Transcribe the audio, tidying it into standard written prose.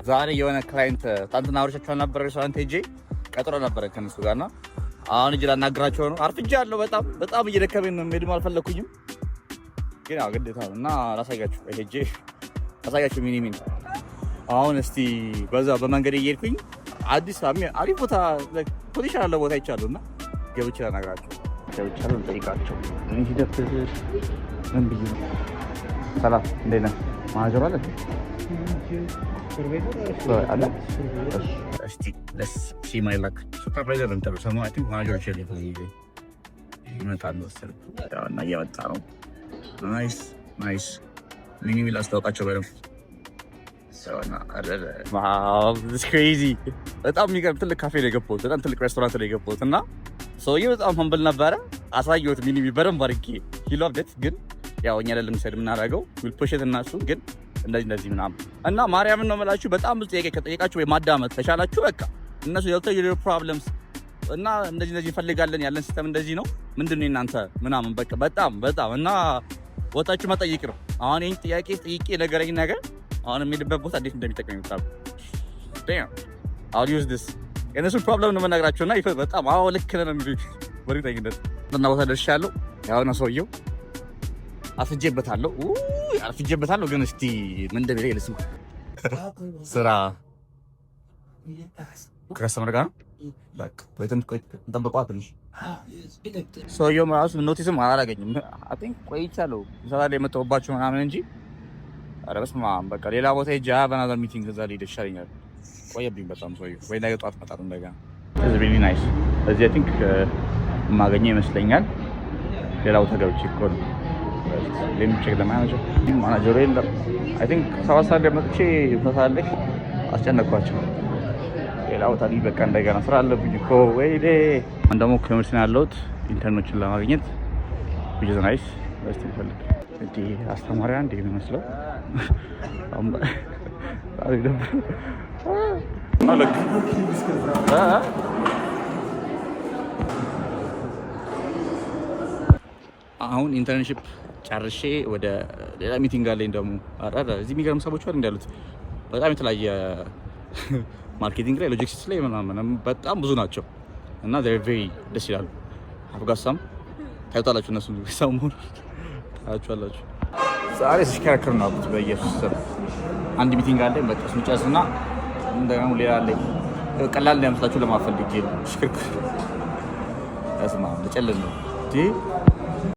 ዛሬ የሆነ ክላይንት ታንትና አውርቻቸው ነበር ሬስቶራንት ሄጄ ቀጥሮ ነበር ከነሱ ጋርና አሁን እጅ ላናግራቸው ነው። አርፍጃለሁ። በጣም እየደከመኝ ነው። መሄድም አልፈለኩኝም ግን ያው ግዴታ ነው እና ላሳያችሁ ሄጄ ላሳያችሁ ሚኒ አሁን እስቲ በዛ በመንገድ እየሄድኩኝ አዲስ አሪፍ ቦታ ፖዚሽን ያለው ቦታ ይቻሉና ገብቼ ላናግራቸው ገብቻለሁ። ጠይቃቸው ምን ሂደት ምን ብዬ ነው። ሰላም እንዴት ነህ? ማናጀሩ አለ አለ እስቲ ለስ ሲ ማይ ላክ ሱፐርቫይዘር እንተር ሰማ አይ ቲንክ ማናጀሩ ይመጣል መሰለኝ እና እየመጣ ነው። ናይስ ሚኒ ሚል አስተዋውቃቸው በደምብ ዋው this crazy በጣም የሚገርም ትልቅ ካፌ ነው የገባሁት። በጣም ትልቅ ሬስቶራንት ነው የገባሁት እና ሰውዬው በጣም ሀምብል ነበረ። አሳየሁት ሚኒ በደንብ አድርጌ he loved it ግን ያው እኛ አይደለም ሰድ የምናደርገው ዊል ፑሽ ኢት እና እሱ ግን እንደዚህ ምናምን እና ማርያምን ነው የምላችሁ። በጣም ብዙ ጥያቄ ከጠየቃችሁ ወይ ማዳመጥ ተሻላችሁ በቃ እነሱ ያልተው የሌላ ፕሮብለምስ እና እንደዚህ እንፈልጋለን ያለን ሲስተም እንደዚህ ነው ምንድን ነው እናንተ ምናምን በቃ በጣም እና ወጣችሁ መጠየቅ ነው። አሁን ይሄን ጥያቄ ጠይቄ ነገረኝ ነገር አሁን የሚልበት ቦታ እንዴት እንደሚጠቀም ይታወቅ damn I'll use this የነሱ ፕሮብለም ነው የምነግራቸውና በጣም አዎ ልክ ነህ ነው የሚሉኝ ወሪታኝነት እና ቦታ ደርሻለሁ። ያው ነው ሰውየው አፍጄበታለሁ ግን እስቲ ምን እንደሚለኝ ልስማ። ስራ ከስተመር ጋር በቃ ወይተን እንጠብቀዋት ትንሽ ሰውየው ራሱ ኖቲስም አላገኝም። አይ ቲንክ ቆይቻለሁ ሰላ ላይ የመጣሁባቸው ምናምን እንጂ ኧረ በስመ አብ በቃ ሌላ ቦታ ሄጄ በናዘር ሚቲንግ እዛ ልሄድ ይሻለኛል። ቆየብኝ በጣም ሰውየው ወይ ነገ ጠዋት እመጣለሁ እንደገና። It's really nice እዚህ አይ ቲንክ የማገኘው ይመስለኛል። ሌላ ቦታ ገብቼ እኮ ነው ሌም ቼክ ማናጀሩ የለም። አይ ቲንክ 7 ሰዓት ላይ መጥቼ ተሳለኝ አስጨነቅኳቸው። ሌላ ቦታ ላይ በቃ እንደገና ስራ አለብኝ እኮ ወይኔ። አሁን ደግሞ ኮሜርስ ነው ያለሁት ኢንተርኖችን ለማግኘት which is nice እስቲ ፈልግ እንዴ አስተማሪያ እንዴ ነው መስለው አሁን ኢንተርንሺፕ ጨርሼ ወደ ሌላ ሚቲንግ አለኝ ደግሞ አራዳ እዚህ የሚገርም ሰዎች አሉ እንዳሉት በጣም የተለያየ ማርኬቲንግ ላይ ሎጂስቲክስ ላይ ምናምን በጣም ብዙ ናቸው እና they're very ደስ ይላሉ። አፍጋሳም ታይቷላችሁ እነሱ ሰሞኑን ታያችኋላችሁ። ዛሬ ሲሽከረከር ነው አብት በኢየሱስ ስም አንድ ሚቲንግ አለኝ በቃ እሱን ጨርስና እንደገና ሌላ አለኝ። ቀላል እንዳይመስላችሁ ለማፈልግ ይችላል ሽክርክ ያስማ ለጨለል ነው